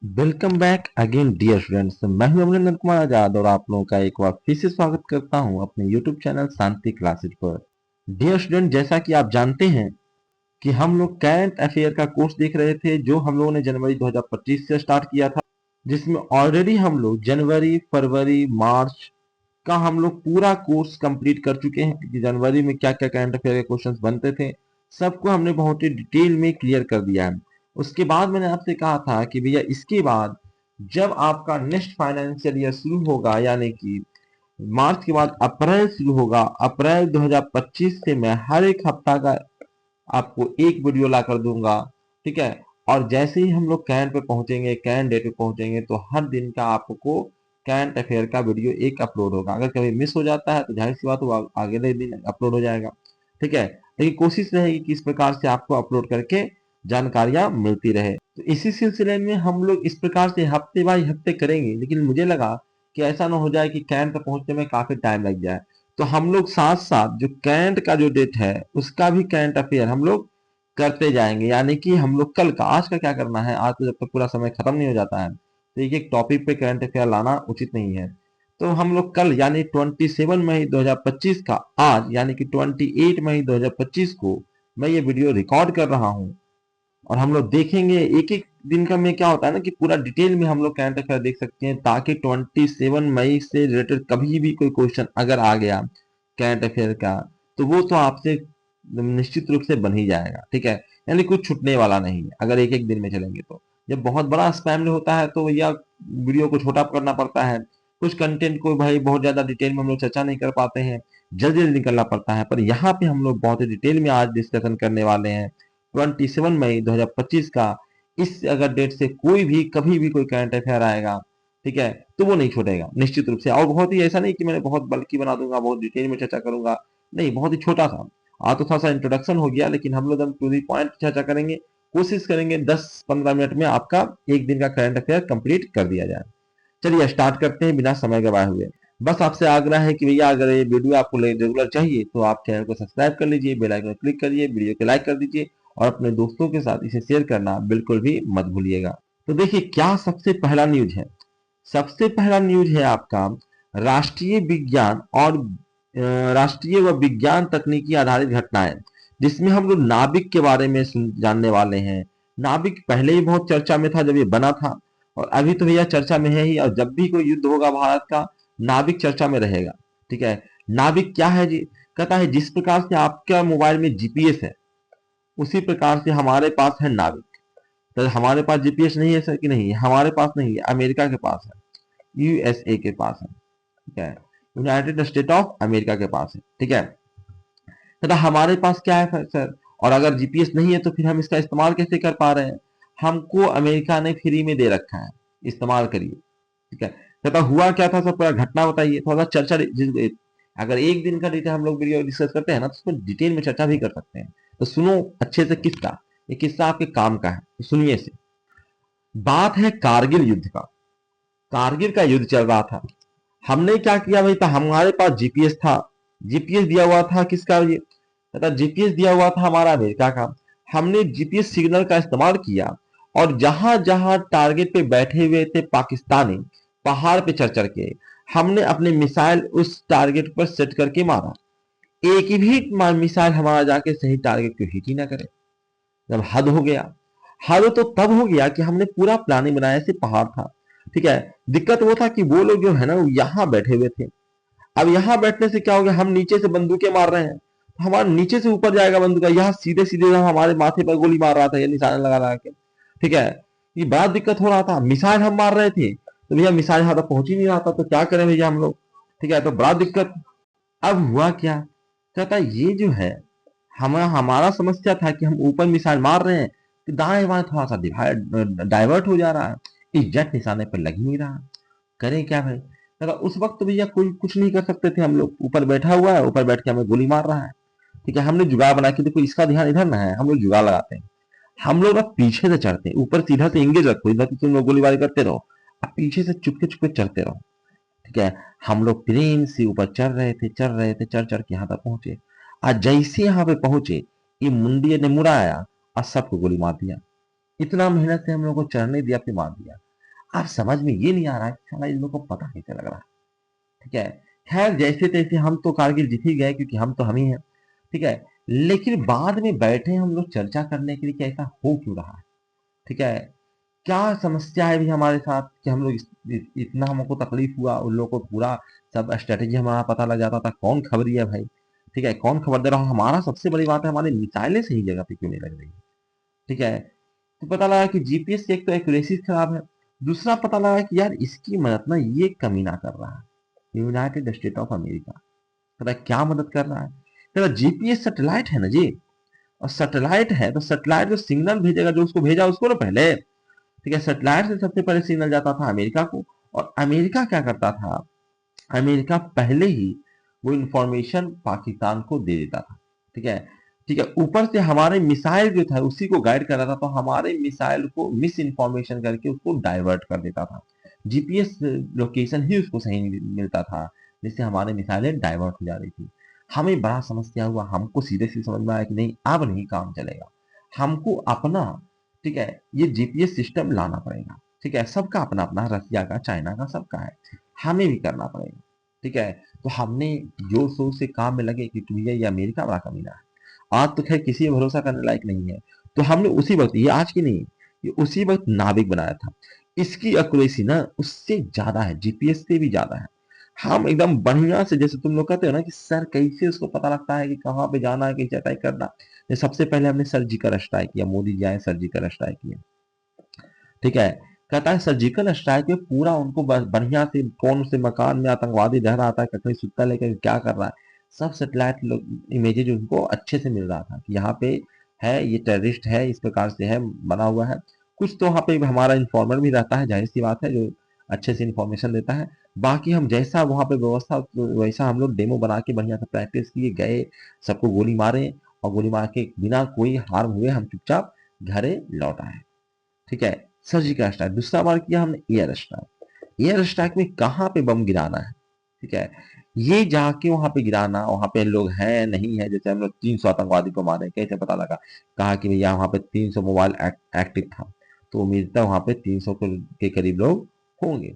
Welcome back again dear students. मैं हूं अमरिंदर कुमार आजाद और आप लोगों का एक बार फिर से स्वागत करता हूं अपने यूट्यूब चैनल शांति क्लासेज पर। डियर स्टूडेंट, जैसा कि आप जानते हैं कि हम लोग करंट अफेयर का कोर्स देख रहे थे जो हम लोगों ने जनवरी 2025 से स्टार्ट किया था, जिसमें ऑलरेडी हम लोग जनवरी, फरवरी, मार्च का हम लोग पूरा कोर्स कंप्लीट कर चुके हैं। क्योंकि जनवरी में क्या क्या करंट अफेयर के क्वेश्चंस बनते थे सबको हमने बहुत ही डिटेल में क्लियर कर दिया है। उसके बाद मैंने आपसे कहा था कि भैया इसके बाद जब आपका नेक्स्ट फाइनेंशियल ईयर शुरू होगा, यानी कि मार्च के बाद अप्रैल शुरू होगा, अप्रैल 2025 से मैं हर एक हफ्ता का आपको एक वीडियो ला कर दूंगा। ठीक है। और जैसे ही हम लोग कैंट पे पहुंचेंगे, कैंट डेट पे पहुंचेंगे, तो हर दिन का आपको कैंट अफेयर का वीडियो एक अपलोड होगा। अगर कभी मिस हो जाता है तो जाहिर सी बात वो अगले दिन अपलोड हो जाएगा। ठीक है। लेकिन कोशिश रहेगी कि इस प्रकार से आपको अपलोड करके जानकारियां मिलती रहे। तो इसी सिलसिले में हम लोग इस प्रकार से हफ्ते बाय हफ्ते करेंगे, लेकिन मुझे लगा कि ऐसा ना हो जाए कि कैंट पे पहुंचने में काफी टाइम लग जाए। तो हम लोग साथ साथ जो कैंट का जो डेट है उसका भी कैंट अफेयर हम लोग करते जाएंगे। यानी कि हम लोग कल का, आज का क्या करना है, आज तो जब तक पूरा समय खत्म नहीं हो जाता है तो एक टॉपिक पे करंट अफेयर लाना उचित नहीं है। तो हम लोग कल यानी 27 मई 2025 का, आज यानी कि 28 मई 2025 को मैं ये वीडियो रिकॉर्ड कर रहा हूँ। और हम लोग देखेंगे एक एक दिन का में क्या होता है ना कि पूरा डिटेल में हम लोग करंट अफेयर देख सकते हैं, ताकि 27 मई से रिलेटेड कभी भी कोई क्वेश्चन अगर आ गया करंट अफेयर का तो वो तो आपसे निश्चित रूप से बन ही जाएगा। ठीक है। यानी कुछ छूटने वाला नहीं है अगर एक एक दिन में चलेंगे तो। जब बहुत बड़ा स्पैम होता है तो भैया वीडियो को छोटा करना पड़ता है, कुछ कंटेंट को भाई बहुत ज्यादा डिटेल में हम लोग चर्चा नहीं कर पाते हैं, जल्दी जल्दी निकलना पड़ता है। पर यहाँ पे हम लोग बहुत ही डिटेल में आज डिस्कशन करने वाले हैं 27 मई 2025 का। इस अगर डेट से कोई भी कभी भी कोई करंट अफेयर आएगा, ठीक है, तो वो नहीं छूटेगा निश्चित रूप से। और बहुत ही ऐसा नहीं कि मैंने बहुत बल्कि बना दूंगा, बहुत डिटेल में चर्चा करूंगा, नहीं, बहुत ही छोटा सा। तो थोड़ा सा इंट्रोडक्शन हो गया, लेकिन हम लोग एकदम टू दी पॉइंट चर्चा करेंगे। कोशिश करेंगे 10-15 मिनट में आपका एक दिन का करंट अफेयर कंप्लीट कर दिया जाए। चलिए स्टार्ट करते हैं बिना समय गवाए हुए। बस आपसे आग्रह है कि भैया अगर ये वीडियो आपको रेगुलर चाहिए तो आप चैनल को सब्सक्राइब कर लीजिए, बेल आइकन क्लिक करिए, वीडियो को लाइक कर दीजिए और अपने दोस्तों के साथ इसे शेयर करना बिल्कुल भी मत भूलिएगा। तो देखिए क्या सबसे पहला न्यूज है। सबसे पहला न्यूज है आपका राष्ट्रीय विज्ञान और राष्ट्रीय व विज्ञान तकनीकी आधारित घटनाएं, जिसमें हम लोग नाभिक के बारे में जानने वाले हैं। नाभिक पहले ही बहुत चर्चा में था जब ये बना था, और अभी तो भैया चर्चा में है ही, और जब भी कोई युद्ध होगा भारत का नाभिक चर्चा में रहेगा। ठीक है। नाभिक क्या है जी? कहता है जिस प्रकार से आपका मोबाइल में जीपीएस है उसी प्रकार से हमारे पास है नाभिक। तो हमारे पास जीपीएस नहीं है सर कि नहीं है? हमारे पास नहीं है, अमेरिका के पास है, यूएसए के पास है। ठीक है। यूनाइटेड स्टेट ऑफ अमेरिका के पास है। ठीक है। तथा हमारे पास क्या है सर? और अगर जीपीएस नहीं है तो फिर हम इसका इस्तेमाल कैसे कर पा रहे हैं? हमको अमेरिका ने फ्री में दे रखा है, इस्तेमाल करिए। ठीक है। तथा हुआ क्या था सर, पूरा घटना बताइए, थोड़ा सा चर्चा। अगर एक दिन का डिटेल हम लोग वीडियो डिस्कस करते हैं ना तो उसको डिटेल में चर्चा भी कर सकते हैं। तो सुनो अच्छे से किस्सा, ये किस्सा आपके काम का है, तो सुनिए से। बात है कारगिल युद्ध का। कारगिल का युद्ध चल रहा था। हमने क्या किया भाई, था हमारे पास जीपीएस था। जीपीएस दिया हुआ था किसका? ये तथा जीपीएस दिया हुआ था हमारा अमेरिका का। हमने जीपीएस सिग्नल का इस्तेमाल किया और जहां जहां टारगेट पे बैठे हुए थे पाकिस्तानी, पहाड़ पे चढ़ चढ़ के हमने अपने मिसाइल उस टारगेट पर सेट करके मारा। एक भी मिसाइल हमारा जाके सही टारगेट को हिट ही ना करे। जब हद हो गया। हद तो तब हो गया कि हमने पूरा प्लानिंग बनाया, से पहाड़ था। ठीक है। दिक्कत वो था कि वो लोग जो है ना यहाँ बैठे हुए थे। अब यहाँ बैठने से क्या हो गया, हम नीचे से बंदूकें मार रहे हैं, तो हमारा नीचे से ऊपर जाएगा बंदूक, यहाँ सीधे सीधे हमारे माथे पर गोली मार रहा था, ये निशाना लगा लगा के। ठीक है। ये बड़ा दिक्कत हो रहा था। मिसाइल हम मार रहे थे तो भैया मिसाइल यहाँ तक पहुंच ही नहीं रहा था, तो क्या करें भैया हम लोग। ठीक है। तो बड़ा दिक्कत। अब हुआ क्या, कहता ये जो है हमारा समस्या था कि हम ऊपर मिसाइल मार रहे हैं कि दाएं बाएं थोड़ा सा डाइवर्ट हो जा रहा है, एग्जैक्ट निशाने पर लग ही नहीं रहा। करें क्या भाई? कहता उस वक्त तो भैया कोई कुछ नहीं कर सकते थे, हम लोग ऊपर बैठा हुआ है, ऊपर बैठ के हमें गोली मार रहा है। ठीक है। हमने जुगाड़ बना के, देखो इसका ध्यान इधर ना है, हम लोग जुगाड़ लगाते हैं। हम लोग ना पीछे से चढ़ते हैं, ऊपर सीधा से इंगेज रखो, इधर से तुम लोग गोलीबारी करते रहो, अब पीछे से चुपके चुपके चढ़ते रहो। ठीक है। हम लोग प्रेम से ऊपर चढ़ रहे थे, चढ़ रहे थे, चढ़ चढ़ के यहाँ तक पहुंचे। आज जैसे यहाँ पे पहुंचे ये मुंडिये ने मुड़ा आया और सबको गोली मार दिया। इतना मेहनत से हम लोग को चढ़ने दिया, फिर मार दिया। अब समझ में ये नहीं आ रहा है कि साला इन लोगों को पता कैसे लग रहा है। ठीक है, खैर जैसे तैसे हम तो कारगिल जीत ही गए, क्योंकि हम ही हैं। ठीक है, लेकिन बाद में बैठे हम लोग चर्चा करने के लिए कि ऐसा हो क्यों रहा है। ठीक है, क्या समस्या है भी हमारे साथ कि हम लोग इतना हमको तकलीफ हुआ, उन लोगों को पूरा सब स्ट्रेटेजी हमारा पता लग जाता था, कौन खबरी है भाई। ठीक है, कौन खबर दे रहा हूँ, हमारा सबसे बड़ी बात है हमारी मिसाइलें सही जगह पे क्यों नहीं लग रही। ठीक है, तो पता लगा कि जीपीएस की एक तो एक्यूरेसी खराब है, दूसरा पता लगा कि यार इसकी मदद ना ये कमीना कर रहा है, यूनाइटेड स्टेट ऑफ अमेरिका। पता है क्या मदद कर रहा है? तेरा जीपीएस सैटेलाइट है ना जी, और सैटेलाइट है तो सैटेलाइट जो सिग्नल भेजेगा, जो उसको भेजा उसको ना पहले। ठीक है, सैटेलाइट से सबसे पहले सिग्नल जाता था अमेरिका को, और अमेरिका क्या करता था, अमेरिका पहले ही वो इंफॉर्मेशन पाकिस्तान को दे देता था। ठीक है, ठीक है, ऊपर से हमारे मिसाइल जो था उसी को गाइड कर रहा था, तो हमारे मिसाइल को मिस इन्फॉर्मेशन करके उसको डाइवर्ट कर देता था। जीपीएस लोकेशन ही उसको सही नहीं मिलता था, जिससे हमारे मिसाइलें डाइवर्ट हो जा रही थी। हमें बड़ा समस्या हुआ, हमको सीधे सीधे समझ में आया कि नहीं अब नहीं काम चलेगा, हमको अपना, ठीक है, ये जीपीएस सिस्टम लाना पड़ेगा। ठीक है, सबका अपना अपना, रसिया का, चाइना का, सबका है, हमें भी करना पड़ेगा। ठीक है, तो हमने जोर शोर से काम में लगे कि भैया ये अमेरिका बड़ा कमीना है, आज तो खैर किसी पे भरोसा करने लायक नहीं है। तो हमने उसी वक्त, ये आज की नहीं, ये उसी वक्त नाविक बनाया था। इसकी एक्यूरेसी ना उससे ज्यादा है, जीपीएस से भी ज्यादा है। हम एकदम बढ़िया से, जैसे तुम लोग कहते हो ना कि सर कैसे उसको पता लगता है कि कहाँ पे जाना है, कैसे अटैक करना। सबसे पहले हमने सर्जिकल स्ट्राइक किया, मोदी जी आए सर्जिकल स्ट्राइक किया। ठीक है, कहता है सर्जिकल स्ट्राइक में पूरा उनको बढ़िया से, कौन से मकान में आतंकवादी रह रहा था, कहीं सुत्ता लेकर क्या कर रहा है, सब सैटेलाइट इमेजेज उनको अच्छे से मिल रहा था कि यहाँ पे है, ये टेररिस्ट है, इस प्रकार से है, बना हुआ है। कुछ तो वहाँ पे हमारा इंफॉर्मर भी रहता है, जाहिर सी बात है, जो अच्छे से इंफॉर्मेशन देता है। बाकी हम जैसा वहाँ पे व्यवस्था, वैसा हम लोग डेमो बना के बढ़िया से प्रैक्टिस किए गए, सबको गोली मारे, और गोली मार के बिना कोई हार्म हुए हम चुपचाप घरे लौट आए। ठीक है, सर्जिकल स्ट्राइक। दूसरा बार किया हमने एयर स्ट्राइक। एयर स्ट्राइक में कहाँ पे बम गिराना है, ठीक है, ये जाके वहां पे गिराना, वहां पे लोग हैं नहीं है। जैसे हम लोग 300 आतंकवादी को मारे, कैसे पता लगा, कहा कि भैया वहां पे 300 मोबाइल एक्टिव था, तो उम्मीद था वहां पे 300 के करीब लोग होंगे।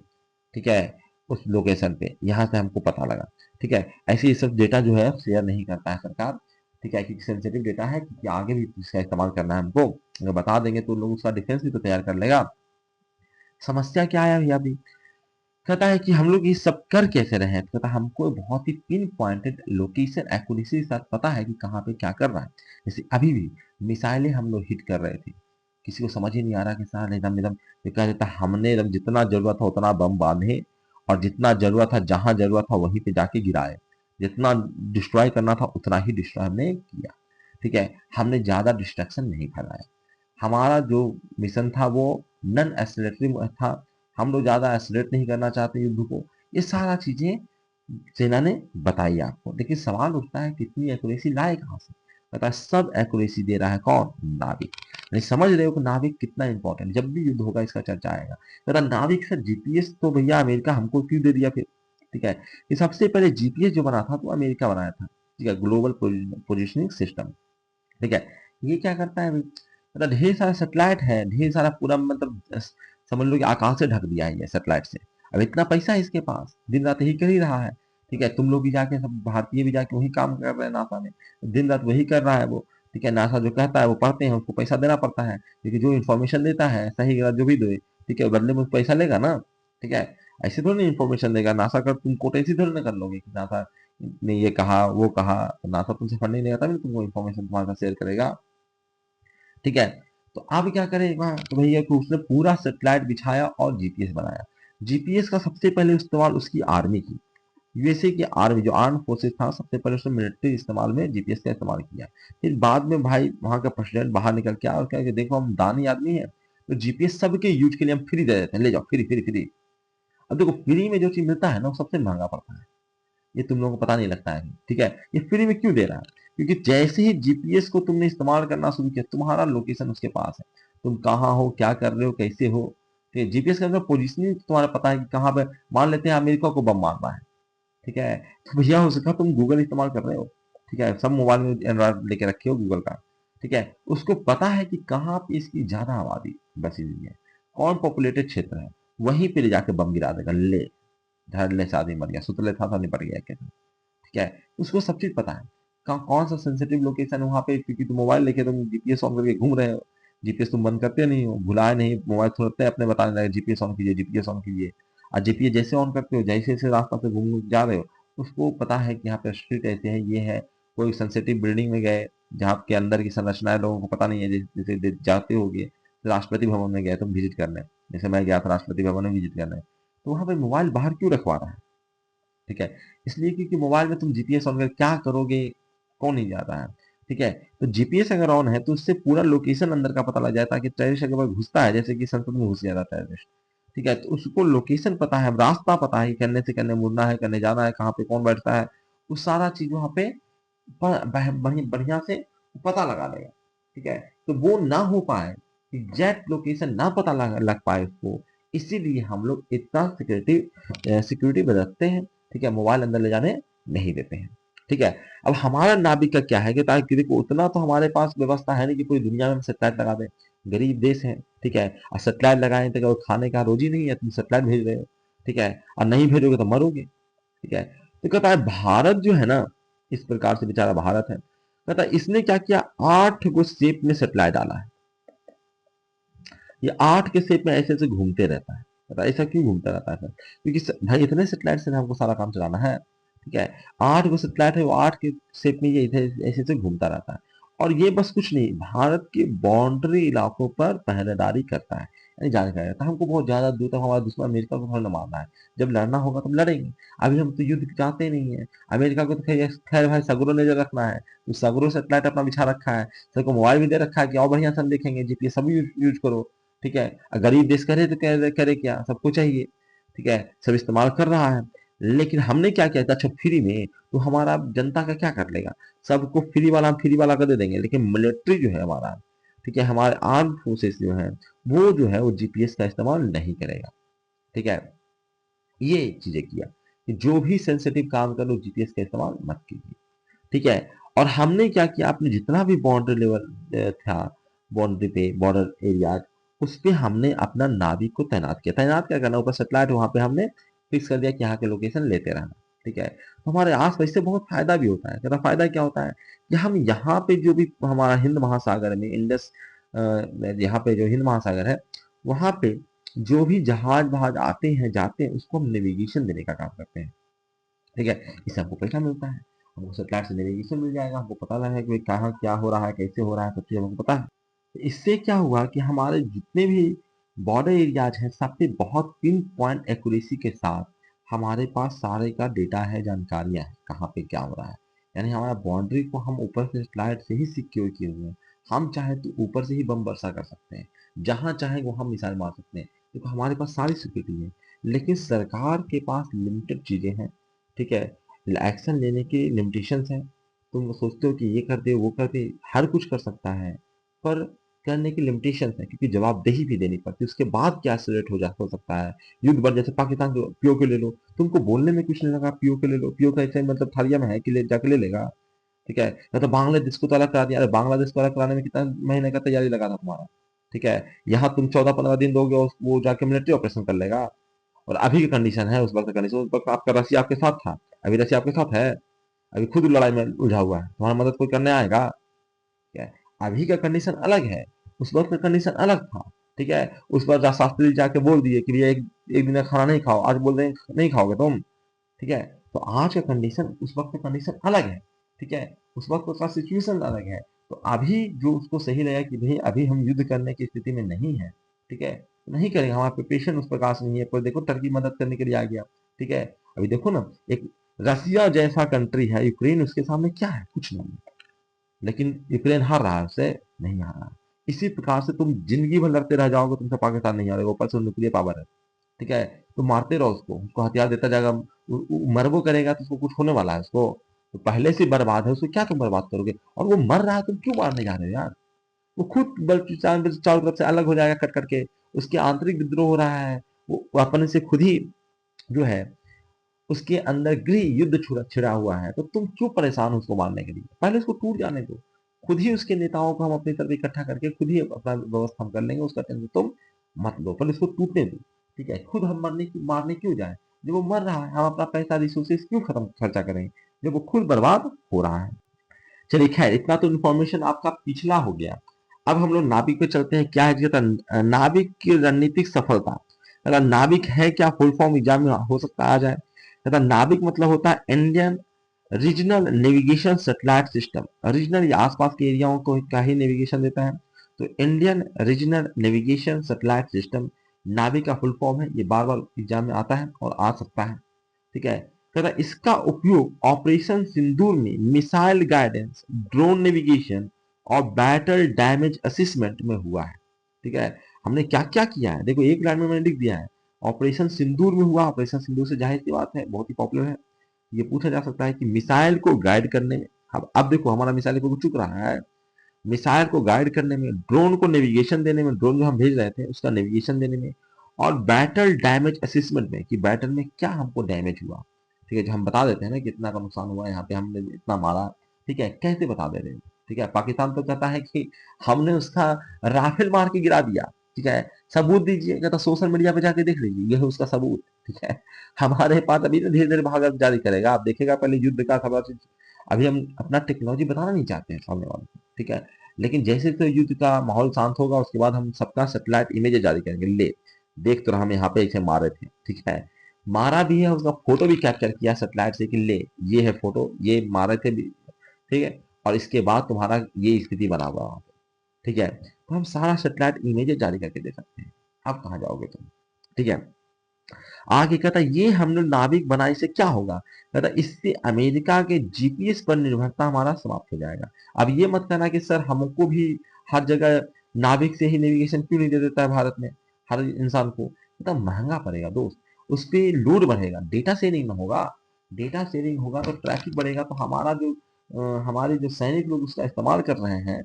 ठीक है, उस लोकेशन पे, यहाँ से हमको पता लगा। ठीक है, ऐसे ये सब डेटा जो है शेयर नहीं करता है सरकार। ठीक है, क्योंकि सेंसिटिव डेटा है, क्योंकि आगे भी इसका इस्तेमाल करना है हमको, अगर बता देंगे तो लोग उसका डिफेंस भी तो तैयार कर लेगा। समस्या क्या है भैया अभी, कहता है कि हम लोग ये सब कर कैसे रहे हैं, तो कहता है हमको बहुत ही पिन पॉइंटेड लोकेशन एक्यूरेसी के साथ पता है कि कहाँ पे क्या कर रहा है। जैसे अभी भी मिसाइलें हम लोग हिट कर रहे थे, किसी को समझ ही नहीं आ रहा कि साला एकदम एकदम, ये कह देता हमने एकदम जितना जरूरत था उतना बम बांधे, और जितना जरूरत था, जहां जरूरत था वहीं पे जाके गिराए, जितना डिस्ट्रॉय करना था उतना ही डिस्ट्रॉय हमने किया। ठीक है, हमने ज्यादा डिस्ट्रक्शन नहीं फैलाया। हमारा जो मिशन था वो नन एस्लेटरी था, हम लोग ज्यादा एस्लेट नहीं करना चाहते युद्ध को। ये सारा चीजें सेना ने बताई आपको, लेकिन सवाल उठता है कितनी एक्यूरेसी लाए कहाँ से। पता है सब एक्यूरेसी दे रहा है कौन, नाविक। नहीं समझ रहे हो कि नाविक कितना इंपॉर्टेंट, जब भी युद्ध होगा इसका चर्चा आएगा। पता नाविक से जीपीएस तो भैया अमेरिका हमको क्यों दे दिया फिर। ठीक है, ये सबसे पहले जीपीएस जो बना था तो अमेरिका बनाया था। ठीक है, ग्लोबल पोजिशनिंग सिस्टम। ठीक है, ये क्या करता है भाई, मतलब ढेर सारा सैटेलाइट है, ढेर सारा पूरा, मतलब समझ लो कि आकाश से ढक दिया है ये सैटेलाइट से। अब इतना पैसा है इसके पास, दिन रात यही कर ही रहा है। ठीक है, तुम लोग भी जाके, सब भारतीय भी जाके वही काम कर रहे हैं नासा में, दिन रात वही कर रहा है वो। ठीक है, नासा जो कहता है वो पढ़ते हैं, उसको पैसा देना पड़ता है, क्योंकि जो इन्फॉर्मेशन देता है सही गलत जो भी दे, ठीक है, बदले में पैसा लेगा ना। ठीक है, ऐसे थोड़ी इन्फॉर्मेशन देगा नासा का, तुम कोटेसी थोड़ी ना कर लोगे कि नासा ने ये कहा वो कहा, तो नासा तुमसे फंडिंग नहीं आता, भी तुमको इन्फॉर्मेशन तुम्हारे साथ शेयर करेगा। ठीक है, तो अब क्या करेगा, तो भैया कि उसने पूरा सेटेलाइट बिछाया और जीपीएस बनाया। जीपीएस का सबसे पहले इस्तेमाल उसकी आर्मी की, यूएसए की आर्मी, जो आर्म फोर्सेस था, सबसे पहले उसने मिलिट्री इस्तेमाल में जीपीएस का इस्तेमाल किया। फिर बाद में भाई वहां का प्रेसिडेंट बाहर निकल के आया और कहा कि देखो हम दानी आदमी है, तो जीपीएस सबके यूज के लिए हम फ्री दे देते हैं, ले जाओ फ्री फ्री फ्री। अब देखो फ्री में जो चीज मिलता है ना वो सबसे महंगा पड़ता है, ये तुम लोगों को पता नहीं लगता है। ठीक है, ये फ्री में क्यों दे रहा है, क्योंकि जैसे ही जीपीएस को तुमने इस्तेमाल करना शुरू किया, तुम्हारा लोकेशन उसके पास है, तुम कहाँ हो, क्या कर रहे हो, कैसे हो। ठीक है, जीपीएस का अंदर पोजिशनिंग तुम्हारा पता है कि कहाँ पे, मान लेते हैं अमेरिका को बम मारना है। ठीक है, तो भैया हो सका तुम गूगल इस्तेमाल कर रहे हो। ठीक है, सब मोबाइल में एंड्रॉइड लेके रखे हो गूगल का। ठीक है, उसको पता है कि कहाँ पे इसकी ज्यादा आबादी बसी हुई है, कौन पॉपुलेटेड क्षेत्र है, वहीं पे ले जाके बम गिरा देगा। ले धड़ से आदमी मर गया, सुतले था तो निपट गया कहता। ठीक है, उसको सब चीज पता है कौन सा सेंसिटिव लोकेशन है वहां पे, क्योंकि तुम मोबाइल लेके तुम जीपीएस ऑन करके घूम रहे हो। जीपीएस तुम बंद करते नहीं हो, भुलाए नहीं, मोबाइल तुरंत अपने बताने लगे जीपीएस ऑन कीजिए, जीपीएस ऑन कीजिए। और जीपीएस जैसे ऑन करते हो, जैसे जैसे रास्ता से घूम जा रहे हो, उसको पता है कि यहाँ पे स्ट्रीट ऐसे है, ये है। कोई सेंसिटिव बिल्डिंग में गए जहाँ के अंदर की संरचना है लोगों को पता नहीं है, जैसे जैसे जाते हो गए राष्ट्रपति भवन में गए तुम विजिट करने, जैसे मैं गया था राष्ट्रपति भवन में विजिट करने, तो वहां पे मोबाइल बाहर क्यों रखवा रहा है? ठीक है, इसलिए क्योंकि मोबाइल में तुम जीपीएस ऑन कर क्या करोगे, कौन नहीं जाता है। ठीक है, तो जीपीएस अगर ऑन है तो उससे पूरा लोकेशन अंदर का पता लग जाता है कि टेररिस्ट अगर घुसता है, जैसे कि संसद में घुस जाता है टेररिस्ट। ठीक है, तो उसको लोकेशन पता है, रास्ता पता है, करने से करने मुड़ना है, करने जाना है, कहाँ पे कौन बैठता है, वो सारा चीज वहां पे बढ़िया से पता लगा देगा। ठीक है, तो वो ना हो पाए, एग्जैक्ट लोकेशन ना पता लग पाए उसको, इसीलिए हम लोग इतना सिक्योरिटी सिक्योरिटी बरतते हैं। ठीक है, मोबाइल अंदर ले जाने नहीं देते हैं। ठीक है, अब हमारा नाभिक का क्या है कि ताकि देखो उतना तो हमारे पास व्यवस्था है नहीं कि पूरी दुनिया में हम सेटेलाइट लगा दें। गरीब देश है। ठीक है, और सेटेलाइट लगाए तो खाने का रोजी नहीं है, तुम सेटेलाइट भेज रहे हो। ठीक है, और नहीं भेजोगे तो मरोगे। ठीक है, तो कहता है भारत जो है ना, इस प्रकार से बेचारा भारत है, कहता है इसने क्या किया, 8 गो शेप में सेटेलाइट डाला है। ये 8 के शेप में ऐसे ऐसे घूमते रहता है। पता है ऐसा क्यों घूमता रहता है सर? क्योंकि भाई इतने सेटेलाइट से हमको सारा काम चलाना है। ठीक है, 8 गो सेटेलाइट है, वो 8 के शेप में ये ऐसे ऐसे घूमता रहता है। और ये बस कुछ नहीं, भारत के बाउंड्री इलाकों पर पहरेदारी करता है, यानी जानकारी रहता है। हमको बहुत ज्यादा दूर तक हमारा दुश्मन अमेरिका को थोड़ा ना मारना है। जब लड़ना होगा तो हम लड़ेंगे। अभी हम तो युद्ध चाहते नहीं है। अमेरिका को तो खैर भाई सगरों नजर रखना है, तो सगरों सेटेलाइट अपना बिछा रखा है, सबको मोबाइल भी दे रखा है कि और बढ़िया से हम देखेंगे, जीपीएस सब यूज करो। ठीक है, गरीब देश करे तो करे क्या, सबको चाहिए। ठीक है, सब इस्तेमाल कर रहा है। लेकिन हमने क्या किया था, अच्छा फ्री में, तो हमारा जनता का क्या कर लेगा? सबको फ्री वाला हम फ्री वाला कर दे देंगे, लेकिन मिलिट्री जो है हमारा, ठीक है, हमारे आर्म फोर्सेस जो है, वो जो है वो जीपीएस का इस्तेमाल नहीं करेगा। ठीक है, ये चीजें किया कि जो भी सेंसिटिव काम करो जीपीएस का इस्तेमाल मत कीजिए। ठीक है, और हमने क्या किया, आपने जितना भी बाउंड्री लेवल था, बाउंड्री पे बॉर्डर एरिया, उस पे हमने अपना नाविक को तैनात किया। तैनात क्या करना, ऊपर सेटेलाइट वहां पे हमने फिक्स कर दिया कि यहाँ के लोकेशन लेते रहना। ठीक है, तो हमारे आस पास इससे बहुत फायदा भी होता है। कहता फायदा क्या होता है कि हम यहाँ पे जो भी हमारा हिंद महासागर में इंडस यहाँ पे जो हिंद महासागर है, वहां पे जो भी जहाज वहाज आते हैं जाते हैं, उसको हम नेविगेशन देने का काम करते हैं। ठीक है, इससे हमको पैसा मिलता है, हमको सेटेलाइट से नेविगेशन मिल जाएगा, हमको पता लगेगा कि भाई कहाँ क्या हो रहा है, कैसे हो रहा है, सब चीज़ हमको पता है। तो इससे क्या हुआ कि हमारे जितने भी बॉर्डर एरियाज हैं, सब पे बहुत पिन पॉइंट एक्यूरेसी के साथ हमारे पास सारे का डेटा है, जानकारियां हैं कहाँ पे क्या हो रहा है। यानी हमारा बाउंड्री को हम ऊपर से सेटेलाइट से ही सिक्योर किए हुए हैं। हम चाहे तो ऊपर से ही बम वर्षा कर सकते हैं, जहां चाहे वहां मिसाइल मार सकते हैं, तो हमारे पास सारी सिक्योरिटी है। लेकिन सरकार के पास लिमिटेड चीजें हैं। ठीक है, एक्शन लेने की लिमिटेशंस हैं। तुम सोचते हो कि ये कर दे वो कर दे, हर कुछ कर सकता है, पर करने की लिमिटेशंस है, क्योंकि जवाबदेही भी देनी पड़ती है। उसके बाद क्या एक्सीलरेट हो सकता है, युद्ध बढ़, जैसे पाकिस्तान को पीओके ले लो, तुमको बोलने में कुछ नहीं लगा, पीओके ले लो, पीओके ऐसे मतलब थालिया में है कि ले जाके ले लेगा। ठीक है, या तो बांग्लादेश को तो अलग करा दिया, अरे बांग्लादेश को अलग कराने में कितना महीने का तैयारी लगा था तुम्हारा। ठीक है, यहाँ तुम 14-15 दिन दोगे, वो जाके मिलिट्री ऑपरेशन कर लेगा। और अभी की कंडीशन है, उस वक्त का कंडीशन, उस वक्त आपका रसिया आपके साथ था, अभी रसिया आपके साथ है, अभी खुद लड़ाई में उलझा हुआ है, तुम्हारा मदद कोई करने आएगा क्या? अभी का कंडीशन अलग है, उस वक्त का कंडीशन अलग था। ठीक है, उस पर शास्त्री जी जाके बोल दिए कि भैया एक दिन का खाना नहीं खाओ, आज बोल रहे हैं नहीं खाओगे तुम। ठीक है, तो आज का कंडीशन उस वक्त का कंडीशन अलग है। ठीक है, उस वक्त का सिचुएशन अलग है। तो अभी जो उसको सही लगा कि भाई अभी हम युद्ध करने की स्थिति में नहीं है, ठीक है, नहीं करेंगे, हमारा प्रिपरेशन उस प्रकार से नहीं है। पर देखो टर्की मदद करने के लिए आ गया। ठीक है, अभी देखो ना, एक रसिया जैसा कंट्री है, यूक्रेन, उसके सामने क्या है, कुछ नहीं है। लेकिन यूक्रेन हार रहा है, उससे नहीं हार रहा है। इसी प्रकार से तुम जिंदगी भर लड़ते रह जाओगे, तुमसे पाकिस्तान नहीं हारेगा, ऊपर से न्यूक्लियर पावर है। ठीक है, तो मारते रहो उसको, उसको हथियार देता जाएगा, मरबो करेगा तो उसको कुछ होने वाला है उसको, तो पहले से बर्बाद है, उसको क्या तुम बर्बाद करोगे? और वो मर रहा है, तुम क्यों मारने जा रहे हो यार? वो खुद बल्कि चारों तरफ से अलग हो जाएगा कट करके, उसके आंतरिक विद्रोह हो रहा है, वो अपने से खुद ही जो है उसके अंदर गृह युद्ध छिड़ा हुआ है, तो तुम क्यों परेशान हो उसको मारने के लिए? पहले उसको टूट जाने दो। खुद ही उसके नेताओं को हम अपनी तरफ इकट्ठा करके खुद ही अपना व्यवस्था हम कर लेंगे, उसका टेंशन तुम मत लो, पहले उसको टूटने दो। ठीक है, खुद हम मारने क्यों जाए, जब वो मर रहा है हम अपना पैसा रिसोर्सेज क्यों खत्म खर्चा करें जब वो खुद बर्बाद हो रहा है। चलिए खैर, इतना तो इन्फॉर्मेशन आपका पिछला हो गया। अब हम लोग नाभिक पे चलते हैं। क्या है इसका नाभिक की रणनीतिक सफलता। अगर नाभिक है क्या, फुल फॉर्म एग्जाम में हो सकता आ जाए। कहता नाभिक मतलब होता है Indian regional navigation satellite system. Regional या आसपास के एरियाओं को का ही नेविगेशन देता है, तो Indian regional navigation satellite system नाभिक का फुल फॉर्म है। ये बार बार एग्जाम में आता है और आ सकता है। ठीक है, कहता इसका उपयोग ऑपरेशन सिंदूर में मिसाइल गाइडेंस, ड्रोन नेविगेशन और बैटल डैमेज असेसमेंट में हुआ है। ठीक है, हमने क्या क्या किया है देखो, एक लाइन में मैंने लिख दिया है। ऑपरेशन सिंदूर में हुआ, ऑपरेशन सिंदूर से जाहिर सी बात है बहुत ही पॉपुलर है। ये पूछा जा सकता है कि मिसाइल को गाइड करने में, अब देखो हमारा मिसाइल को चुक रहा है, मिसाइल को गाइड करने में, ड्रोन को नेविगेशन देने में, ड्रोन जो हम भेज रहे थे उसका नेविगेशन देने में, और बैटल डैमेज असेसमेंट में कि बैटल में क्या हमको डैमेज हुआ। ठीक है, जो हम बता देते हैं ना कि इतना का नुकसान हुआ, यहाँ पे हमने इतना मारा। ठीक है, कैसे बता दे रहे हैं। ठीक है, पाकिस्तान तो कहता है कि हमने उसका राफेल मार के गिरा दिया। ठीक है, सबूत दीजिए, कहता सोशल मीडिया पे जाके देख लीजिए, ये है उसका सबूत। ठीक है, हमारे पास अभी धीरे धीरे भागत जारी करेगा, आप देखेगा पहले युद्ध का खबर। अभी हम अपना टेक्नोलॉजी बताना नहीं चाहते हैं सामने वाले को। ठीक है, लेकिन जैसे तो युद्ध का माहौल शांत होगा उसके बाद हम सबका सैटेलाइट इमेज जारी करेंगे। ले देख तो हम यहाँ पे इसे मारे थे। ठीक है, मारा भी है, उसका फोटो भी कैप्चर किया सैटेलाइट से कि ले ये है फोटो, ये मारे थे भी। ठीक है, और इसके बाद तुम्हारा ये स्थिति बना हुआ वहाँ पे। ठीक है, तो हम सारा सैटेलाइट इमेज जारी करके दे सकते हैं। अब कहाँ जाओगे तुम। ठीक है, आगे कहता ये हमने नाविक बनाने से क्या होगा। कहता इससे अमेरिका के जीपीएस पर निर्भरता हमारा समाप्त हो जाएगा। अब ये मत कहना कि सर हमको भी हर जगह नाविक से ही नेविगेशन क्यों नहीं दे देता है भारत में हर इंसान को। कहता महंगा पड़ेगा दोस्त, उस पर लोड बढ़ेगा, डेटा शेयरिंग ना होगा। डेटा शेयरिंग होगा तो ट्रैफिक बढ़ेगा, तो हमारा जो हमारे जो सैनिक लोग उसका इस्तेमाल कर रहे हैं,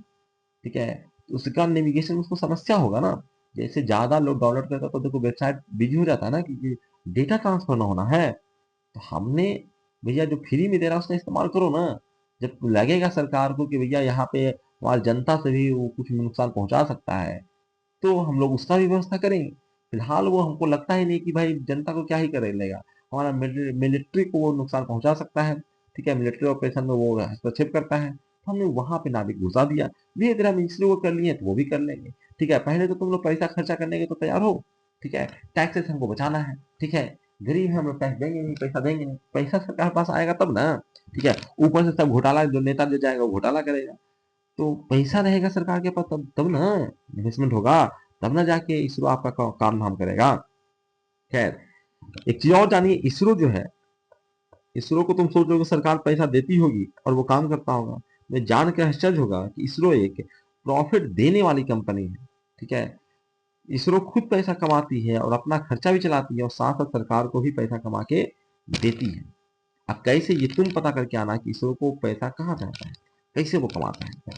ठीक है, तो उसका नेविगेशन में उसको समस्या होगा ना। जैसे ज्यादा लोग डाउनलोड करता तो देखो वेबसाइट बिजी हो जाता है ना, क्योंकि डेटा ट्रांसफर ना होना है। तो हमने भैया जो फ्री में दे रहा है उसका इस्तेमाल करो ना। जब लगेगा सरकार को कि भैया यहाँ पे हमारी जनता से भी वो कुछ नुकसान पहुंचा सकता है, तो हम लोग उसका भी व्यवस्था करेंगे। फिलहाल वो हमको लगता ही नहीं कि भाई जनता को क्या ही कर लेगा, हमारा मिलिट्री को वो नुकसान पहुंचा सकता है। ठीक है, मिलिट्री ऑपरेशन में वो हस्तक्षेप करता है, तो हमने वहां पे नाविक घुसा दिया। धीरे धीरे हम इसलिए वो कर लिए तो वो भी कर लेंगे। ठीक है, पहले तो तुम लोग पैसा खर्चा करने के तो तैयार हो। ठीक है, टैक्सेस हमको बचाना है। ठीक है, गरीब है, हम लोग टैक्स देंगे नहीं, पैसा देंगे नहीं, पैसा सरकार के पास आएगा तब ना। ठीक है, ऊपर से सब घोटाला, जो नेता जो जाएगा वो घोटाला करेगा। तो पैसा रहेगा सरकार के पास तब तब ना इन्वेस्टमेंट होगा, तब ना जाके इसरो आपका काम धाम करेगा। खैर, एक चीज और जानिए, इसरो जो है, इसरो को तुम सोच रहे हो कि सरकार पैसा देती होगी और वो काम करता होगा। मैं जान के आश्चर्य होगा कि इसरो एक प्रॉफिट देने वाली कंपनी है। ठीक है, इसरो खुद पैसा कमाती है और अपना खर्चा भी चलाती है और साथ साथ सरकार को भी पैसा कमा के देती है। अब कैसे ये तुम पता करके आना कि इसरो को पैसा कहाँ जाता है, कैसे वो कमाता है।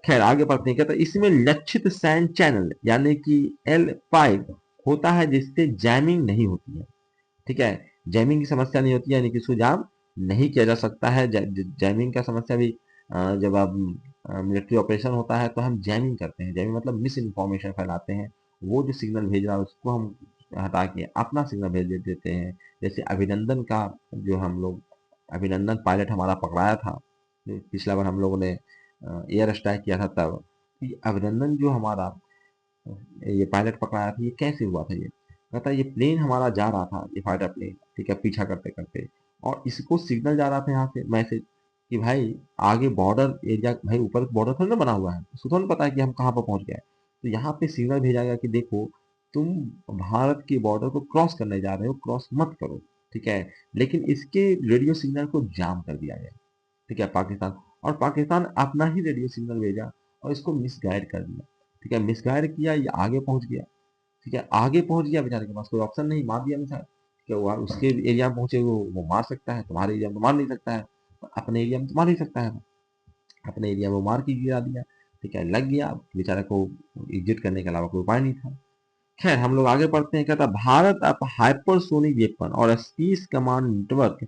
खैर आगे बढ़ते हैं। कहता है इसमें लक्षित सैंड चैनल यानी कि L5 होता है, जिससे जैमिंग नहीं होती है। ठीक है, जैमिंग की समस्या नहीं होती है, यानी कि उसको जाम नहीं किया जा सकता है। जैमिंग का समस्या भी जब आप मिलिट्री ऑपरेशन होता है तो हम जैमिंग करते हैं। जैमिंग मतलब मिस इन्फॉर्मेशन फैलाते हैं, वो जो सिग्नल भेज रहा है उसको हम हटा के अपना सिग्नल भेज देते हैं। जैसे अभिनंदन का, जो हम लोग अभिनंदन पायलट हमारा पकड़ाया था, पिछला बार हम लोगों ने एयर स्ट्राइक किया था तब। ये अभिनंदन जो हमारा ये पायलट पकड़ाया था, ये कैसे हुआ था। ये कहता है ये प्लेन हमारा जा रहा था, ये फाइटर प्लेन, ठीक है, पीछा करते करते, और इसको सिग्नल जा रहा था यहाँ से मैसेज कि भाई आगे बॉर्डर एरिया, भाई ऊपर बॉर्डर थोड़ी ना बना हुआ है, उसको थोड़ा पता है कि हम कहाँ पर पहुंच गए। तो यहाँ पे सिग्नल भेजा गया कि देखो तुम भारत के बॉर्डर को क्रॉस करने जा रहे हो, क्रॉस मत करो। ठीक है, लेकिन इसके रेडियो सिग्नल को जाम कर दिया गया। ठीक है, पाकिस्तान, और पाकिस्तान अपना ही रेडियो सिग्नल भेजा और इसको मिसगाइड कर दिया। ठीक है, मिसगाइड किया, ये आगे पहुंच गया। ठीक है, आगे पहुंच गया, बेचारे के पास कोई ऑप्शन नहीं, मार दिया मिसाइल। ठीक है, वो उसके एरिया में पहुंचे, वो मार सकता है, तुम्हारे एरिया में तो मार नहीं सकता है, अपने एरिया में तो मार ही सकता है। अपने एरिया में मार के गिरा दिया। ठीक है, लग गया, बेचारे को एग्जिट करने के अलावा कोई उपाय नहीं था। खैर हम लोग आगे बढ़ते हैं। कहता भारत अब हाइपरसोनिक वेपन और स्पेस कमांड नेटवर्क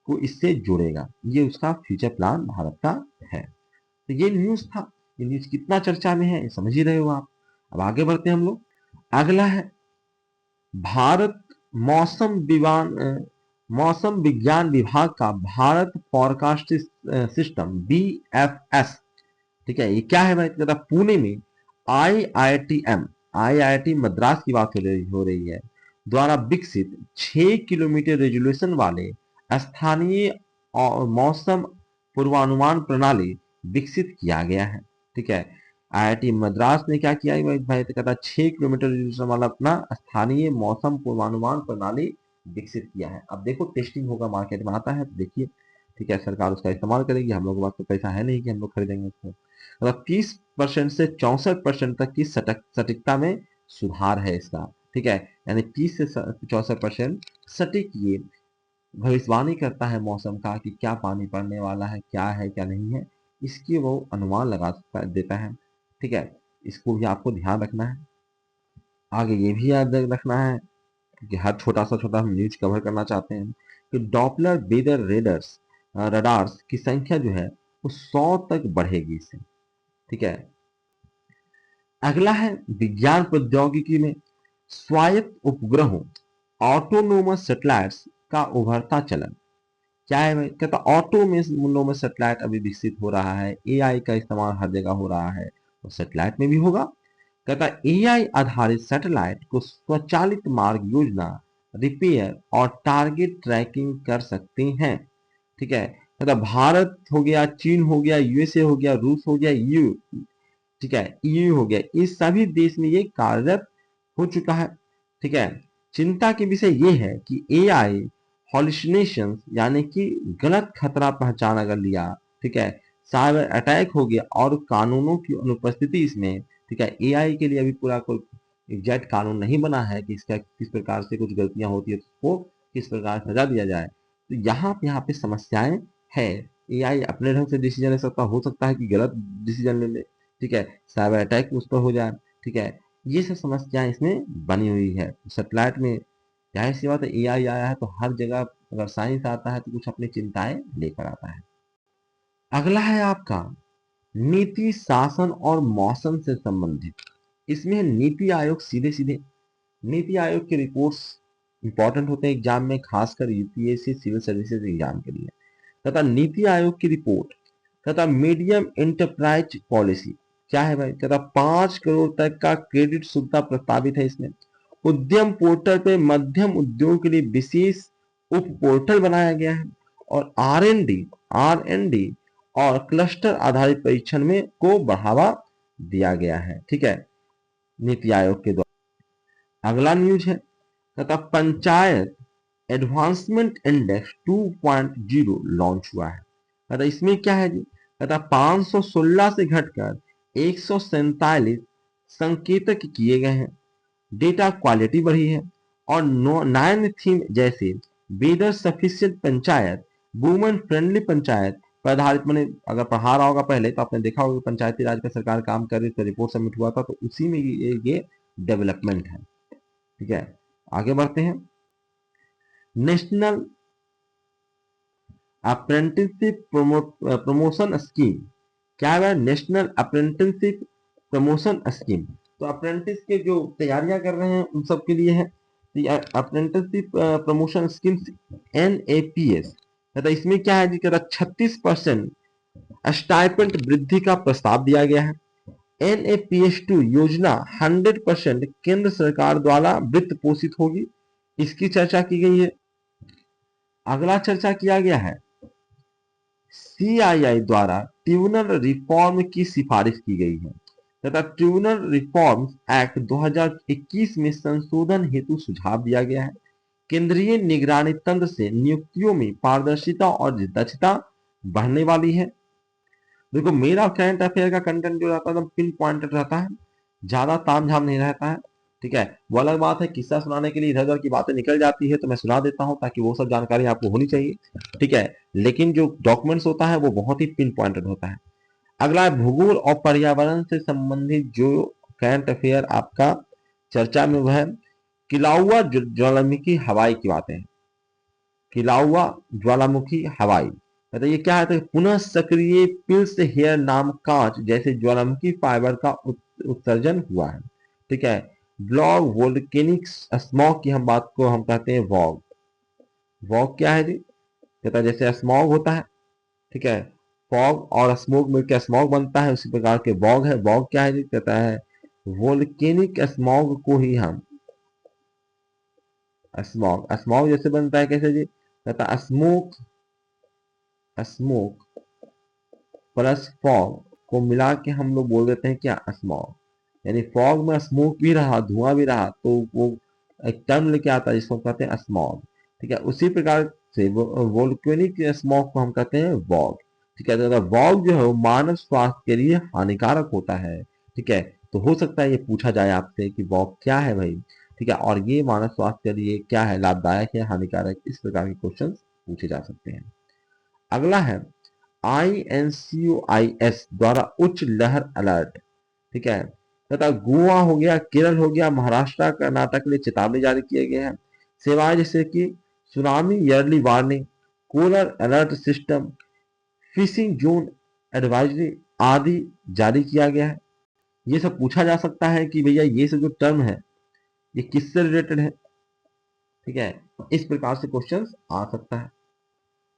को इससे जोड़ेगा, ये उसका फ्यूचर प्लान भारत का है। तो ये न्यूज था। ये न्यूज कितना चर्चा में है ये समझ ही रहे हो आप। अब आगे बढ़ते हैं हम लोग। अगला है भारत मौसम विमान मौसम विज्ञान विभाग का भारत फॉरकास्ट सिस्टम BFS, ठीक है, ये क्या है? मैं कहता पुणे में आईआईटी मद्रास की बात हो रही है, द्वारा विकसित 6 किलोमीटर रेजोल्यूशन वाले स्थानीय मौसम पूर्वानुमान प्रणाली विकसित किया गया है। ठीक है, आईआईटी मद्रास ने क्या किया भाई? तो कहता 6 किलोमीटर रेजोल्यूशन वाला अपना स्थानीय मौसम पूर्वानुमान प्रणाली विकसित किया है। अब देखो टेस्टिंग होगा, मार्केट में आता है तो देखिए, ठीक है, सरकार उसका इस्तेमाल करेगी। हम लोगों के पास तो पैसा है नहीं कि हम लोग खरीदेंगे उसको। मतलब 30% से 64% तक की सटीकता में सुधार है इसका। ठीक है, यानी 30 से 64% सटीक ये भविष्यवाणी करता है मौसम का कि क्या पानी पड़ने वाला है, क्या नहीं है, इसकी वो अनुमान लगा देता है। ठीक है, इसको भी आपको ध्यान रखना है। आगे ये भी याद रखना है कि हर छोटा हम न्यूज कवर करना चाहते हैं कि डॉपलर वेदर रडार्स की संख्या जो है वो 100 तक बढ़ेगी इससे। ठीक है, अगला है विज्ञान प्रौद्योगिकी में स्वायत्त उपग्रहों ऑटोनोमस सैटेलाइट्स का उभरता चलन। क्या है भाई? कहता ऑटोनोमस सैटेलाइट अभी विकसित हो रहा है, एआई का इस्तेमाल हर जगह हो रहा है, तो सैटेलाइट में भी होगा। कहता एआई आधारित सैटेलाइट को स्वचालित मार्ग योजना, रिपेयर और टारगेट ट्रैकिंग कर सकते हैं। ठीक है, कहता भारत हो गया, चीन हो गया, यूएसए हो गया, रूस हो गया, यू, ठीक है, ईयू हो गया, इस सभी देश में ये कार्यरत हो चुका है। ठीक है, चिंता की विषय ये है कि एआई हॉल्यूसिनेशन यानी कि गलत खतरा पहचान अगर लिया, ठीक है, साइबर अटैक हो गया और कानूनों की अनुपस्थिति इसमें। ठीक है, एआई के लिए अभी पूरा कोई एग्जैक्ट कानून नहीं बना है कि इसका किस प्रकार से कुछ गलतियां होती है तो उसको किस प्रकार सजा दिया जाए। तो यहाँ पे समस्याएं है। एआई अपने ढंग से डिसीजन ले सकता, हो सकता है कि गलत डिसीजन ले ले। ठीक है, साइबर अटैक उस पर हो जाए। ठीक है, ये सब समस्याएं इसमें बनी हुई है। सैटेलाइट में जाहिर सी बात है एआई आया है तो हर जगह अगर साइंस आता है तो कुछ अपनी चिंताएं लेकर आता है। अगला है आपका नीति शासन और मौसम से संबंधित। इसमें नीति आयोग सीधे सीधे नीति आयोग के रिपोर्ट्स इंपॉर्टेंट होते हैं एग्जाम में, खासकर यूपीएससी सिविल सर्विसेज एग्जाम के लिए। तथा नीति आयोग की रिपोर्ट तथा मीडियम एंटरप्राइज पॉलिसी क्या है भाई? तथा 5 करोड़ तक का क्रेडिट सुविधा प्रस्तावित है इसमें। उद्यम पोर्टल पे मध्यम उद्योग के लिए विशेष उप पोर्टल बनाया गया है और आर एन डी और क्लस्टर आधारित परीक्षण में को बढ़ावा दिया गया है। ठीक है, नीति आयोग के द्वारा। अगला न्यूज है तथा पंचायत एडवांसमेंट इंडेक्स 2.0 लॉन्च हुआ है। तथा इसमें क्या है जी? तथा 516 से घटकर 147 संकेतक किए गए हैं, डेटा क्वालिटी बढ़ी है और 9 थीम जैसे water sufficient panchayat, women friendly panchayat पर आधारित। मैंने अगर पढ़ा रहा होगा पहले तो आपने देखा होगा पंचायती राज का सरकार काम कर रही थी, रिपोर्ट सबमिट हुआ था, तो उसी में ये डेवलपमेंट है। ठीक है, आगे बढ़ते हैं। नेशनल अप्रेंटिसशिप प्रमोशन स्कीम क्या है? National apprenticeship promotion scheme. तो अप्रेंटिस के जो तैयारियां कर रहे हैं उन सब के लिए है अप्रेंटिसशिप प्रमोशन स्कीम NAPS। तो इसमें क्या है जी? 36% स्टाइपेंड वृद्धि का प्रस्ताव दिया गया है। NAPS2 योजना 100% केंद्र सरकार द्वारा वित्त पोषित होगी, इसकी चर्चा की गई है। अगला चर्चा किया गया है CII द्वारा ट्रिब्यूनल रिफॉर्म की सिफारिश की गई है तथा ट्रिब्यूनल रिफॉर्म एक्ट 2021 में संशोधन हेतु सुझाव दिया गया है। केंद्रीय निगरानी तंत्र से नियुक्तियों में पारदर्शिता और दक्षता बढ़ने वाली है। देखो मेरा करंट अफेयर का कंटेंट जो रहता है एकदम पिन पॉइंटेड रहता है, ज्यादा तामझाम नहीं रहता है। ठीक है, वो अलग बात है किस्सा सुनाने के लिए इधर उधर की बातें निकल जाती है तो मैं सुना देता हूं ताकि वो सब जानकारी आपको होनी चाहिए। ठीक है, लेकिन जो डॉक्यूमेंट्स होता है वो बहुत ही पिन पॉइंटेड होता है। अगला है भूगोल और पर्यावरण से संबंधित जो करंट अफेयर आपका चर्चा में वह है किलाउआ ज्वालामुखी हवाई की बातें हैं। किलाउआ ज्वालामुखी हवाई मतलब ये क्या है? तो पुनः सक्रिय पिल्स हेयर नाम कांच जैसे ज्वालामुखी फाइबर का उत्सर्जन हुआ है। ठीक है, ब्लॉग वोल्केनिक स्मॉग की हम बात को हम कहते हैं वॉग। वॉग क्या है जी? कहता है जैसे स्मॉग होता है, ठीक है, फॉग और स्मोक मिलकर स्मॉग बनता है, उसी प्रकार के वॉग है। वॉग क्या है जी? कहता है वोल्केनिक स्मॉग को ही हम स्मॉग, स्मॉग जैसे बनता है कैसे जी? कहता है स्मोक, स्मोक प्लस फॉग को मिला के हम लोग बोल देते हैं क्या? स्मॉग। यानी फॉग में स्मोक भी रहा, धुआं भी रहा, तो वो एक टर्म लेके आता है जिसको कहते हैं स्मॉग। ठीक है, उसी प्रकार से वोल्केनिक स्मॉग को हम कहते हैं वॉग। ठीक है, तो वॉग जो है वो मानव स्वास्थ्य के लिए हानिकारक होता है। ठीक है, तो हो सकता है ये पूछा जाए आपसे कि वॉग क्या है भाई। ठीक है, और ये मानव स्वास्थ्य के लिए क्या है, लाभदायक है, हानिकारक, इस प्रकार के क्वेश्चन पूछे जा सकते हैं। अगला है INCOIS द्वारा उच्च लहर अलर्ट। ठीक है, तथा गोवा हो गया, केरल हो गया, महाराष्ट्र, कर्नाटक के लिए चेतावनी जारी किए गए हैं। सेवाएं जैसे कि tsunami early warning, coral alert system, fishing zone advisory आदि जारी किया गया है। ये सब पूछा जा सकता है कि भैया ये सब जो टर्म है ये किससे रिलेटेड है। ठीक है, इस प्रकार से क्वेश्चन आ सकता है।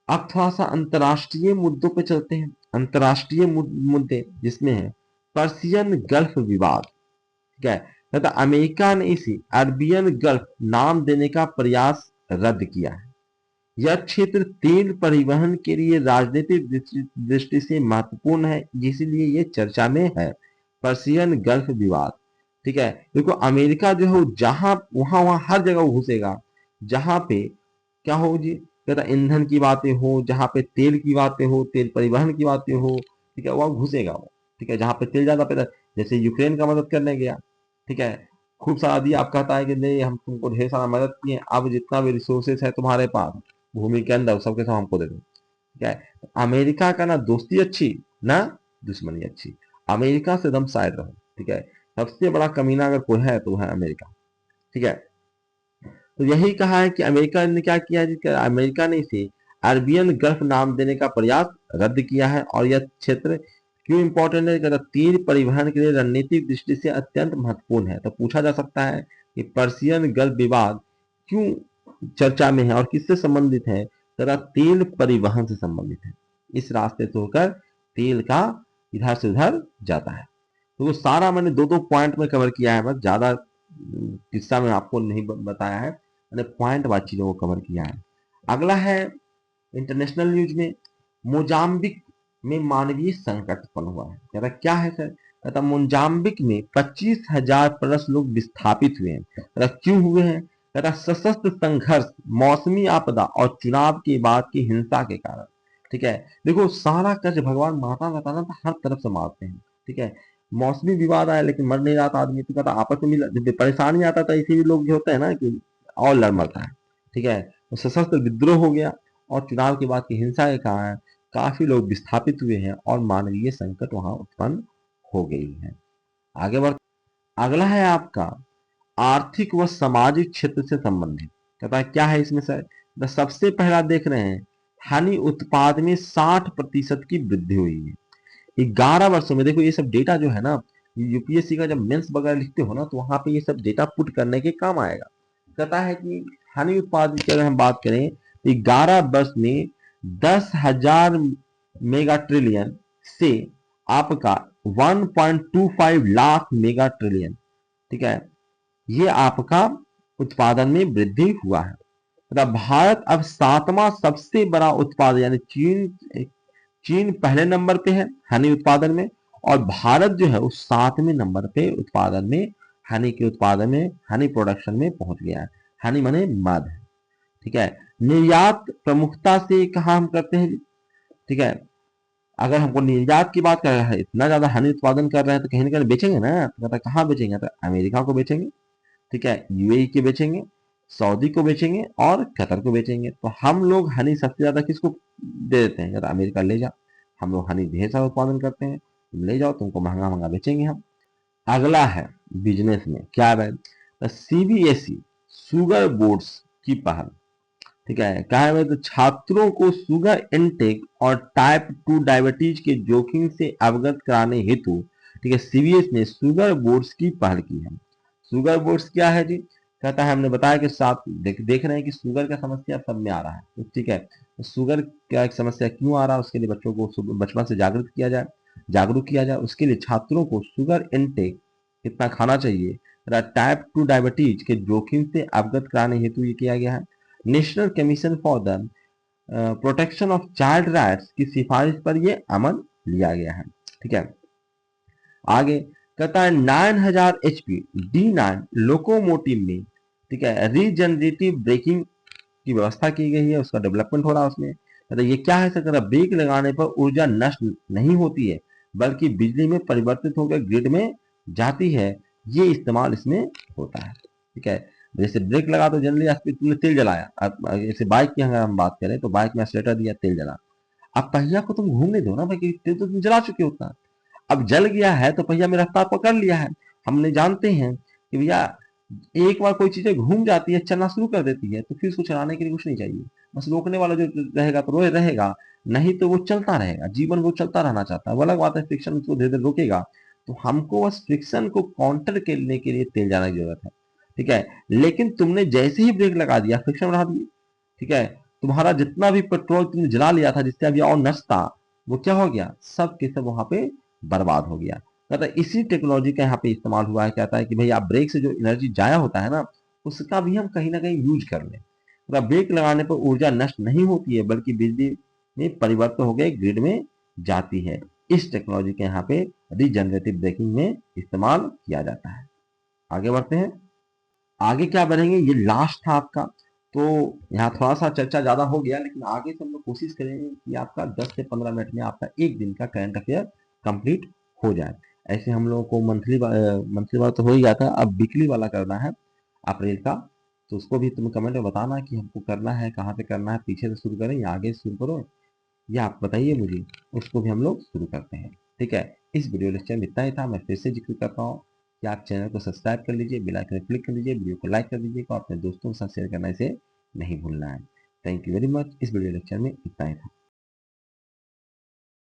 अब थोड़ा सा अंतर्राष्ट्रीय मुद्दों पे चलते हैं। अंतर्राष्ट्रीय मुद्दे जिसमें है पर्सियन गल्फ विवाद। ठीक है, तथा अमेरिका ने इसे अरबियन गल्फ नाम देने का प्रयास रद्द किया है। यह क्षेत्र तेल परिवहन के लिए राजनीतिक दृष्टि से महत्वपूर्ण है, इसीलिए ये चर्चा में है। पर्सियन गल्फ विवाद। ठीक है, देखो अमेरिका जो है जहां वहां वहां हर जगह घुसेगा जहां पे क्या हो जी, कहता ईंधन की बातें हो, जहां पे तेल की बातें हो, तेल परिवहन की बातें हो, ठीक है, वहां घुसेगा वो। ठीक है, जहां पे तेल ज्यादा पैदा, जैसे यूक्रेन का मदद करने गया, ठीक है, खूब सारा दिया, आप कहता है कि नहीं हम तुमको ढेर सारा मदद किए, अब जितना भी रिसोर्सेस है तुम्हारे पास भूमि के अंदर सबके सब हमको दे दो। ठीक है, अमेरिका का ना दोस्ती अच्छी ना दुश्मनी अच्छी, अमेरिका से एकदम साइड रहो। ठीक है, सबसे बड़ा कमीना अगर कोई है तो वो है अमेरिका। ठीक है, तो यही कहा है कि अमेरिका ने क्या किया है कि अमेरिका ने इसे अरबियन गल्फ नाम देने का प्रयास रद्द किया है। और यह क्षेत्र क्यों इंपॉर्टेंट है, कहता तेल परिवहन के लिए रणनीतिक दृष्टि से अत्यंत महत्वपूर्ण है। तो पूछा जा सकता है कि पर्सियन गल्फ विवाद क्यों चर्चा में है और किससे संबंधित है, कहता तेल परिवहन से संबंधित है। इस रास्ते से होकर तेल का इधर से उधर जाता है। तो वो सारा मैंने दो दो पॉइंट में कवर किया है, बस ज्यादा किस्सा में आपको नहीं बताया है, मैंने पॉइंट वाइज चीजों को कवर किया है। अगला है इंटरनेशनल न्यूज में मोजाम्बिक में मानवीय संकट उत्पन्न हुआ है। कहता क्या है सर, कहता मोजाम्बिक में 25,000 प्लस लोग विस्थापित हुए हैं। कहता क्यों हुए हैं, कहता सशस्त्र संघर्ष, मौसमी आपदा और चुनाव के बाद की हिंसा के कारण। ठीक है, देखो सारा कर्ज भगवान माता बताना तो हर तरफ से मारते हैं। ठीक है, मौसमी विवाद आया लेकिन मर नहीं रहा था आदमी, तो कहता आपस में जब परेशानी आता था इसी भी लोग जो होते हैं ना कि और लड़ मरता है। ठीक है, तो सशस्त्र विद्रोह हो गया और चुनाव के बाद की हिंसा के कारण काफी लोग विस्थापित हुए हैं और मानवीय संकट वहां उत्पन्न हो गई है। आगे बढ़, अगला है आपका आर्थिक व सामाजिक क्षेत्र से संबंधित। कहता है क्या है इसमें सर, तो सबसे पहला देख रहे हैं हनी उत्पाद में 60% की वृद्धि हुई है 11 वर्षों में। देखो ये सब डेटा जो है ना, यूपीएससी का जब मेंस वगैरह लिखते हो ना तो वहां पे ये सब डेटा पुट करने के काम आएगा। कहता है कि हनी उत्पाद की अगर हम बात करें तो 11 वर्ष में 10,000 मेगा ट्रिलियन से आपका 1.25 लाख मेगा ट्रिलियन, ठीक है, ये आपका उत्पादन में वृद्धि हुआ है। मतलब भारत अब 7वां सबसे बड़ा उत्पादक, यानी चीन पहले नंबर पे है हनी उत्पादन में, और भारत जो है वो 7वें नंबर पे उत्पादन में, हनी के उत्पादन में, हनी प्रोडक्शन में पहुंच गया है। हनी माने मध। ठीक है, निर्यात प्रमुखता से कहा हम करते हैं। ठीक है, अगर हमको निर्यात की बात कर रहे हैं, इतना ज्यादा हनी उत्पादन कर रहे हैं तो कहीं ना कहीं बेचेंगे ना, तो कहता कहाँ बेचेंगे, तो अमेरिका को बेचेंगे। ठीक है, यूएई के बेचेंगे, सऊदी को बेचेंगे और कतर को बेचेंगे। तो हम लोग हनी सबसे ज्यादा किसको दे देते हैं, कहता अमेरिका ले जा, हम लोग हनी ढेर सारा उत्पादन करते हैं, तुम ले जाओ, तुमको महंगा महंगा बेचेंगे हम। अगला है बिजनेस में क्या है, सीबीएसई शुगर बोर्ड्स की पहल। ठीक है, कहा है तो छात्रों को शुगर इनटेक और टाइप 2 डायबिटीज के जोखिम से अवगत कराने हेतु, ठीक है, सीबीएस ने शुगर बोर्ड्स की पहल की है। शुगर बोर्ड्स क्या है जी? कहता है हमने बताया कि साथ देख रहे हैं कि शुगर का समस्या सब में आ रहा है, तो ठीक है, तो शुगर का एक समस्या क्यों आ रहा है, उसके लिए बच्चों को बचपन से जागरूक किया जाए। उसके लिए छात्रों को शुगर इनटेक कितना खाना चाहिए, टाइप 2 डायबिटीज के जोखिम से अवगत कराने हेतु ये किया गया है। National commission for the protection of child rights की सिफारिश पर यह अमल लिया गया है। ठीक है, आगे कहता है 9000 HP D9 लोकोमोटिव में, ठीक है, रीजनरेटिव ब्रेकिंग की व्यवस्था की गई है, उसका डेवलपमेंट हो रहा है उसमें। कहता है ये क्या है सर? ब्रेक लगाने पर ऊर्जा नष्ट नहीं होती है, बल्कि बिजली में परिवर्तित होकर ग्रिड में जाती है, ये इस्तेमाल इसमें होता है। ठीक है, जैसे ब्रेक लगा तो जनरली तुमने तेल जलाया, जैसे बाइक की अगर हम बात करें तो बाइक में एक्सीलेटर दिया, तेल जला, अब पहिया को तुम घूमने दो ना भाई, कि तेल तो तुम जला चुके हो उतना, अब जल गया है तो पहिया में रफ्तार पकड़ लिया है। हमने जानते हैं कि भैया एक बार कोई चीजें घूम जाती है, चलना शुरू कर देती है, तो फिर उसको चलाने के लिए कुछ नहीं चाहिए, बस रोकने वाला जो रहेगा तो रहेगा, नहीं तो वो चलता रहेगा, जीवन वो चलता रहना चाहता है। वो अलग बात है फ्रिक्शन उसको धीरे धीरे रोकेगा, तो हमको बस फ्रिक्शन को काउंटर करने के लिए तेल जाने की जरूरत है। ठीक है, लेकिन तुमने जैसे ही ब्रेक लगा दिया, फ्रिक्शन बढ़ा दिए, ठीक है, तुम्हारा जितना भी पेट्रोल तुमने जला लिया था जिससे अभी और नष्ट था, वो क्या हो गया, सब के सब वहां पे बर्बाद हो गया। कहता है इसी टेक्नोलॉजी का यहाँ पे इस्तेमाल हुआ है। कहता है कि भाई आप ब्रेक से जो एनर्जी जाया होता है ना, उसका भी हम कहीं ना कहीं यूज कर लें। मतलब ब्रेक लगाने पर ऊर्जा नष्ट नहीं होती है, बल्कि बिजली में परिवर्तन होकर ग्रिड में जाती है। इस टेक्नोलॉजी के यहाँ पे रीजनरेटिव ब्रेकिंग में इस्तेमाल किया जाता है। आगे बढ़ते हैं, आगे क्या बढ़ेंगे, ये लास्ट था आपका, तो यहाँ थोड़ा सा चर्चा ज्यादा हो गया, लेकिन आगे से हम लोग कोशिश करेंगे कि आपका 10 से 15 मिनट में आपका एक दिन का करंट अफेयर कंप्लीट हो जाए। ऐसे हम लोगों को मंथली वाला तो हो ही गया था, अब वीकली वाला करना है अप्रैल का, तो उसको भी तुम कमेंट में बताना कि हमको करना है, कहाँ पे करना है, पीछे से शुरू करें या आगे से शुरू करो, या आप बताइए मुझे, उसको भी हम लोग शुरू करते हैं। ठीक है, इस वीडियो लेक्चर में इतना ही था। मैं फिर से जिक्र करता हूँ कि आप चैनल को सब्सक्राइब कर लीजिए, बेल आइकन पर क्लिक कर लीजिए, वीडियो को लाइक कर दीजिएगा, अपने दोस्तों के साथ शेयर करना इसे नहीं भूलना है। Thank you very much. इस वीडियो लेक्चर में इतना ही था।